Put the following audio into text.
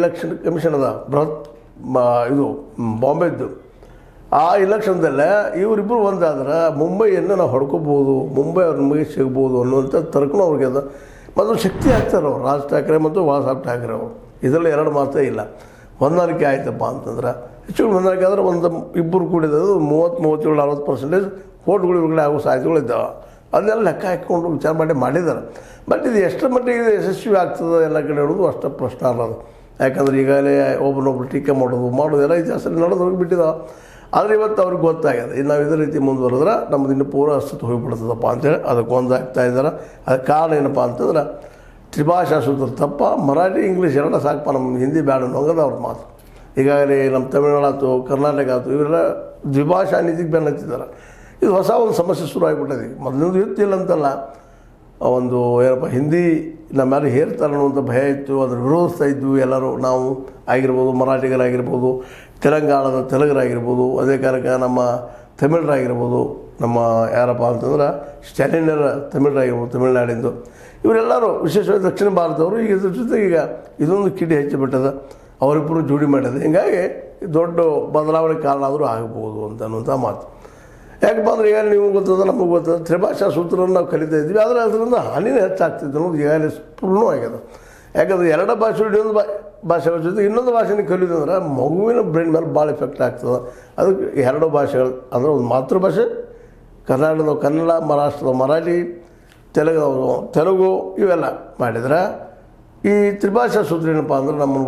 Election commission ಅದ ಬೃಹತ್ ಇದು ಬಾಂಬೆದ್ದು. ಆ ಇಲೆಕ್ಷನ್ದಲ್ಲೇ ಇವರಿಬ್ಬರು ಒಂದಾದ್ರೆ ಮುಂಬೈಯನ್ನು ನಾವು ಹೊಡ್ಕೋಬೋದು, ಮುಂಬೈ ಅವ್ರ ನಮಗೆ ಸಿಗ್ಬೋದು ಅನ್ನುವಂಥ ತರ್ಕನೂ ಅವ್ರಿಗೆ ಅದ. ಮತ್ತು ಶಕ್ತಿ ಆಗ್ತಾರೆ ಅವ್ರು, ರಾಜ್ ಠಾಕ್ರೆ ಮತ್ತು ಬಾಳಾಸಾಹೇಬ್ ಠಾಕ್ರೆ ಅವರು. ಇದರಲ್ಲಿ ಎರಡು ಮಾತೇ ಇಲ್ಲ. ಹೊಂದಾಣಿಕೆ ಆಯ್ತಪ್ಪ ಅಂತಂದ್ರೆ ಹೆಚ್ಚು ಹೊಂದಾಣಿಕೆ ಆದರೆ ಒಂದು ಇಬ್ಬರು ಕೂಡಿದ್ದು 37-40% ವೋಟ್ಗಳು ಇವುಗಳೇ ಆಗೋ ಸಾಧ್ಯತೆಗಳಿದ್ದಾವೆ. ಅದನ್ನೆಲ್ಲ ಲೆಕ್ಕ ಹಾಕ್ಕೊಂಡು ವಿಚಾರ ಮಾಡಿದ್ದಾರೆ. ಬಟ್ ಇದು ಎಷ್ಟರ ಮಟ್ಟಿಗೆ ಇದು ಯಶಸ್ವಿ ಆಗ್ತದೆ ಎಲ್ಲ ಕಡೆ ಹೇಳೋದು ಅಷ್ಟು ಪ್ರಶ್ನೆ ಅಲ್ಲದು. ಯಾಕಂದ್ರೆ ಈಗಾಗಲೇ ಒಬ್ಬನೊಬ್ಬರು ಟೀಕೆ ಮಾಡೋದು ಎಲ್ಲ ಇತಿಹಾಸದಲ್ಲಿ ನಡೆದು ಬಿಟ್ಟಿದ್ದಾವೆ. ಆದರೆ ಇವತ್ತು ಅವ್ರಿಗೆ ಗೊತ್ತಾಗ್ಯದ, ಇನ್ನು ನಾವು ಇದೇ ರೀತಿ ಮುಂದುವರೆದ್ರೆ ನಮ್ಮದು ಇನ್ನೂ ಪೂರ ಅಸ್ತಿತ್ವ ಹೋಗಿಬಿಡ್ತದಪ್ಪ ಅಂತೇಳಿ ಅದಕ್ಕೆ ಒಂದಾಗ್ತಾ ಇದ್ದಾರೆ. ಅದಕ್ಕೆ ಕಾರಣ ಏನಪ್ಪ ಅಂತಂದ್ರೆ ತ್ರಿಭಾಷಾ ಸೂತ್ರ ತಪ್ಪ, ಮರಾಠಿ ಇಂಗ್ಲೀಷ್ ಎರಡೂ ಸಾಕಪ್ಪ, ನಮ್ಮ ಹಿಂದಿ ಬೇಡ ಅನ್ನೋಂಗದ ಅವ್ರ ಮಾತು. ಈಗಾಗಲೇ ನಮ್ಮ ತಮಿಳ್ನಾಡು ಆಯ್ತು, ಕರ್ನಾಟಕ ಆಯ್ತು, ಇವರೆಲ್ಲ ದ್ವಿಭಾಷಾ ನೀತಿಗೆ ಬೆನ್ನು ಹತ್ತಿದ್ದಾರೆ. ಇದು ಹೊಸ ಒಂದು ಸಮಸ್ಯೆ ಶುರು ಆಗಿಬಿಟ್ಟದೆ. ಮೊದಲಿಂದು ಇರ್ತಿಲ್ಲ ಅಂತಲ್ಲ, ಒಂದು ಏನಪ್ಪ ಹಿಂದಿ ನಮ್ಮ ಯಾರು ಹೇರ್ತಾರೆ ಅನ್ನುವಂಥ ಭಯ ಇತ್ತು, ಅದನ್ನು ವಿರೋಧಿಸ್ತಾ ಇದ್ವು ಎಲ್ಲರೂ. ನಾವು ಆಗಿರ್ಬೋದು, ಮರಾಠಿಗರಾಗಿರ್ಬೋದು, ತೆಲಂಗಾಣದ ತೆಲುಗರಾಗಿರ್ಬೋದು, ಅದೇ ಕಾರಣಕ್ಕೆ ನಮ್ಮ ತಮಿಳರಾಗಿರ್ಬೋದು, ನಮ್ಮ ಯಾರಪ್ಪ ಅಂತಂದ್ರೆ ಸ್ಟ್ಯಾಲಿನರ ತಮಿಳರಾಗಿರ್ಬೋದು, ತಮಿಳ್ನಾಡಿಂದು ಇವರೆಲ್ಲರೂ ವಿಶೇಷವಾಗಿ ದಕ್ಷಿಣ ಭಾರತದವರು. ಈಗ ಇದ್ರ ಜೊತೆಗೆ ಈಗ ಇದೊಂದು ಕಿಡಿ ಹೆಚ್ಚಿಬಿಟ್ಟದ, ಅವರಿಬ್ಬರು ಜೋಡಿ ಮಾಡಿದೆ. ಹೀಗಾಗಿ ದೊಡ್ಡ ಬದಲಾವಣೆ ಕಾರಣ ಆದರೂ ಆಗ್ಬೋದು ಅನ್ನುವಂಥ ಮಾತು. ಯಾಕಪ್ಪ ಅಂದರೆ ಈಗ ನೀವು ಗೊತ್ತದ, ನಮಗೆ ಗೊತ್ತದ, ತ್ರಿಭಾಷಾ ಸೂತ್ರವನ್ನು ನಾವು ಕಲಿತಾ ಇದ್ವಿ. ಆದರೆ ಅದರಿಂದ ಹಾನಿನೇ ಹೆಚ್ಚಾಗ್ತಿತ್ತು ಅನ್ನೋದು ಈಗಾಗಲೇ ಸ್ಫೂರ್ಣ ಆಗ್ಯದ. ಯಾಕಂದರೆ ಎರಡು ಭಾಷೆ ಇನ್ನೊಂದು ಭಾಷೆಗಳ ಜೊತೆ ಇನ್ನೊಂದು ಭಾಷೆನ ಕಲಿಯೋದಂದ್ರೆ ಮಗುವಿನ ಬ್ರೈನ್ ಮೇಲೆ ಭಾಳ ಎಫೆಕ್ಟ್ ಆಗ್ತದೆ. ಅದಕ್ಕೆ ಎರಡು ಭಾಷೆಗಳು ಅಂದರೆ ಒಂದು ಮಾತೃಭಾಷೆ ಕರ್ನಾಟಕದ ಕನ್ನಡ, ಮಹಾರಾಷ್ಟ್ರದ ಮರಾಠಿ, ತೆಲುಗು ಇವೆಲ್ಲ ಮಾಡಿದ್ರೆ ಈ ತ್ರಿಭಾಷಾ ಸೂತ್ರ ಏನಪ್ಪ ಅಂದ್ರೆ ನಮ್ಮ